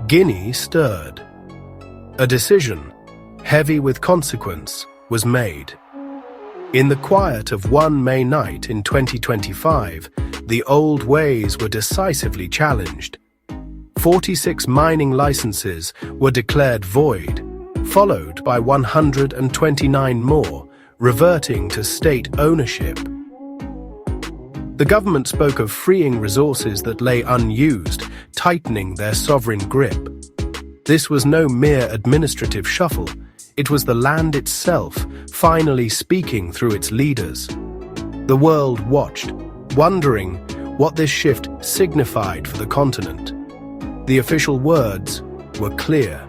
Guinea stirred. A decision, heavy with consequence, was made. In the quiet of one May night in 2025, the old ways were decisively challenged. 46 mining licenses were declared void, followed by 129 more, reverting to state ownership. The government spoke of freeing resources that lay unused, tightening their sovereign grip. This was no mere administrative shuffle. It was the land itself, finally speaking through its leaders. The world watched, wondering what this shift signified for the continent. The official words were clear.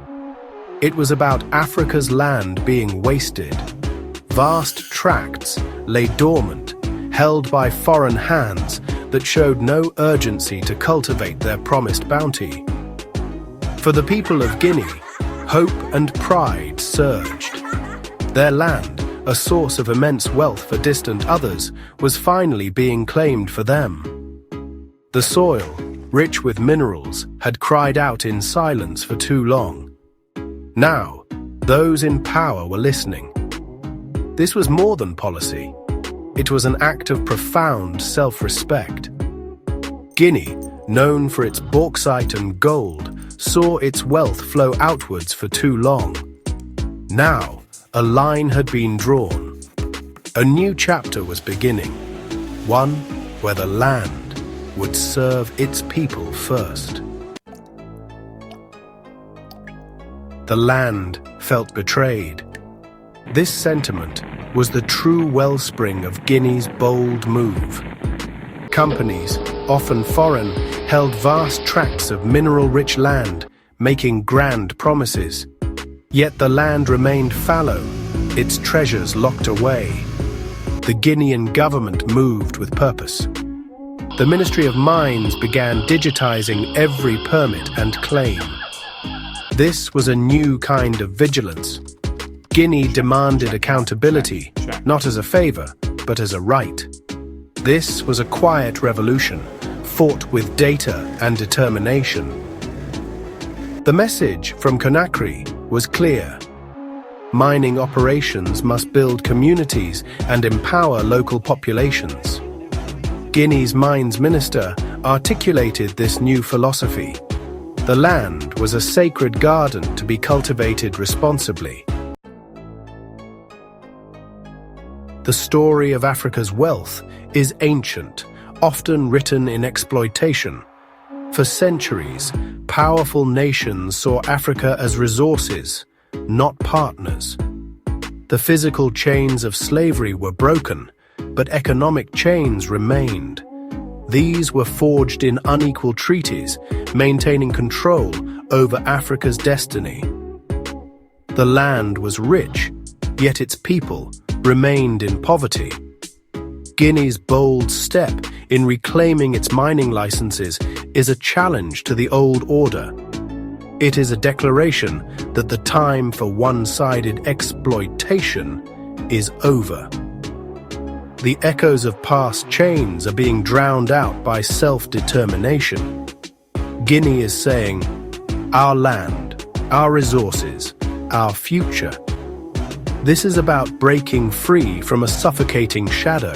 It was about Africa's land being wasted. Vast tracts lay dormant, held by foreign hands that showed no urgency to cultivate their promised bounty. For the people of Guinea, hope and pride surged. Their land, a source of immense wealth for distant others, was finally being claimed for them. The soil, rich with minerals, had cried out in silence for too long. Now, those in power were listening. This was more than policy. It was an act of profound self-respect. Guinea, known for its bauxite and gold, saw its wealth flow outwards for too long. Now, a line had been drawn. A new chapter was beginning, one where the land would serve its people first. The land felt betrayed. This sentiment was the true wellspring of Guinea's bold move. Companies, often foreign, held vast tracts of mineral-rich land, making grand promises. Yet the land remained fallow, its treasures locked away. The Guinean government moved with purpose. The Ministry of Mines began digitizing every permit and claim. This was a new kind of vigilance. Guinea demanded accountability, not as a favor, but as a right. This was a quiet revolution, fought with data and determination. The message from Conakry was clear. Mining operations must build communities and empower local populations. Guinea's mines minister articulated this new philosophy. The land was a sacred garden to be cultivated responsibly. The story of Africa's wealth is ancient, often written in exploitation. For centuries, powerful nations saw Africa as resources, not partners. The physical chains of slavery were broken, but economic chains remained. These were forged in unequal treaties, maintaining control over Africa's destiny. The land was rich, yet its people remained in poverty. Guinea's bold step in reclaiming its mining licenses is a challenge to the old order. It is a declaration that the time for one-sided exploitation is over. The echoes of past chains are being drowned out by self-determination. Guinea is saying, our land, our resources, our future. This is about breaking free from a suffocating shadow.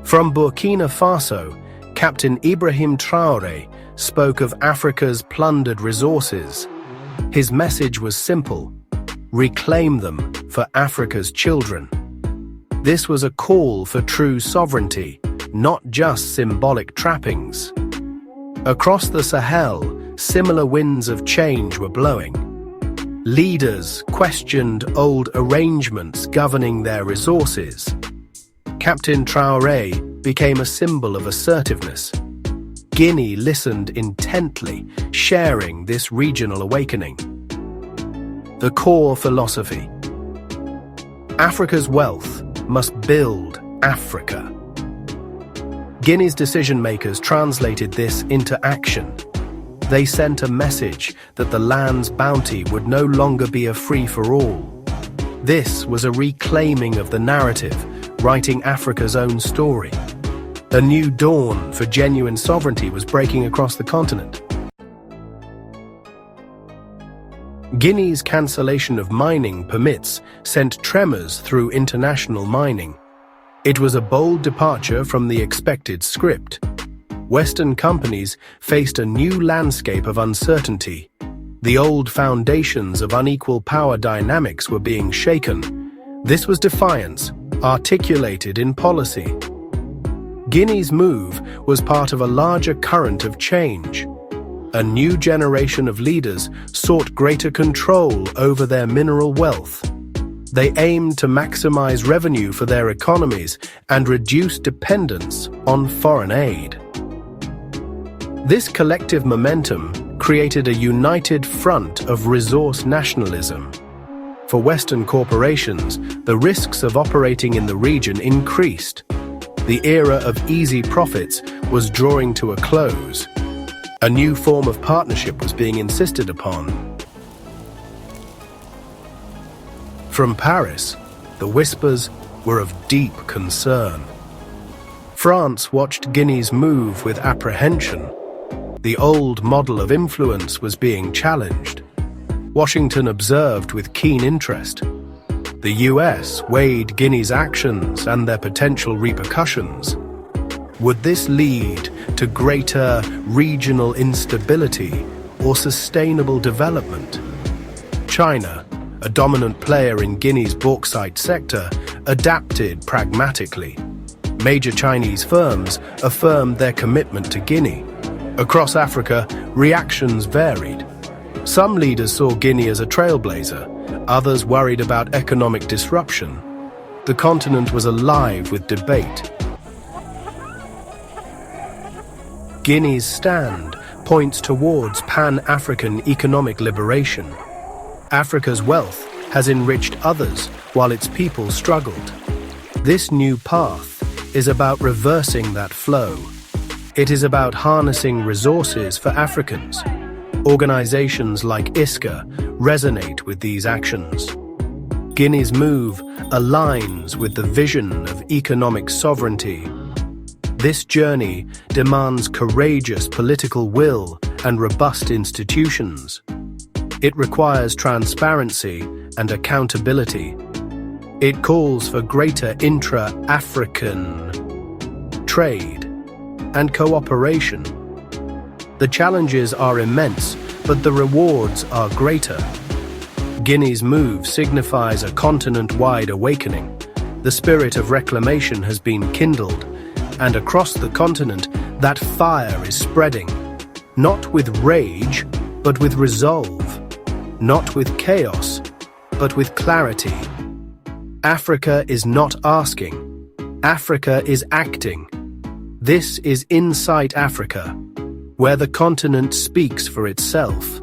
From Burkina Faso, Captain Ibrahim Traoré spoke of Africa's plundered resources. His message was simple: reclaim them for Africa's children. This was a call for true sovereignty, not just symbolic trappings. Across the Sahel, similar winds of change were blowing. Leaders questioned old arrangements governing their resources. Captain Traoré became a symbol of assertiveness. Guinea listened intently, sharing this regional awakening. The core philosophy: Africa's wealth must build Africa. Guinea's decision-makers translated this into action. They sent a message that the land's bounty would no longer be a free-for-all. This was a reclaiming of the narrative, writing Africa's own story. A new dawn for genuine sovereignty was breaking across the continent. Guinea's cancellation of mining permits sent tremors through international mining. It was a bold departure from the expected script. Western companies faced a new landscape of uncertainty. The old foundations of unequal power dynamics were being shaken. This was defiance, articulated in policy. Guinea's move was part of a larger current of change. A new generation of leaders sought greater control over their mineral wealth. They aimed to maximize revenue for their economies and reduce dependence on foreign aid. This collective momentum created a united front of resource nationalism. For Western corporations, the risks of operating in the region increased. The era of easy profits was drawing to a close. A new form of partnership was being insisted upon. From Paris, the whispers were of deep concern. France watched Guinea's move with apprehension. The old model of influence was being challenged. Washington observed with keen interest. The US weighed Guinea's actions and their potential repercussions. Would this lead to greater regional instability or sustainable development? China, a dominant player in Guinea's bauxite sector, adapted pragmatically. Major Chinese firms affirmed their commitment to Guinea. Across Africa, reactions varied. Some leaders saw Guinea as a trailblazer, others worried about economic disruption. The continent was alive with debate. Guinea's stand points towards Pan-African economic liberation. Africa's wealth has enriched others while its people struggled. This new path is about reversing that flow. It is about harnessing resources for Africans. Organizations like ISCA resonate with these actions. Guinea's move aligns with the vision of economic sovereignty. This journey demands courageous political will and robust institutions. It requires transparency and accountability. It calls for greater intra-African trade and cooperation. The challenges are immense, but the rewards are greater. Guinea's move signifies a continent-wide awakening. The spirit of reclamation has been kindled, and across the continent, that fire is spreading. Not with rage, but with resolve. Not with chaos, but with clarity. Africa is not asking. Africa is acting. This is Insight Africa, where the continent speaks for itself.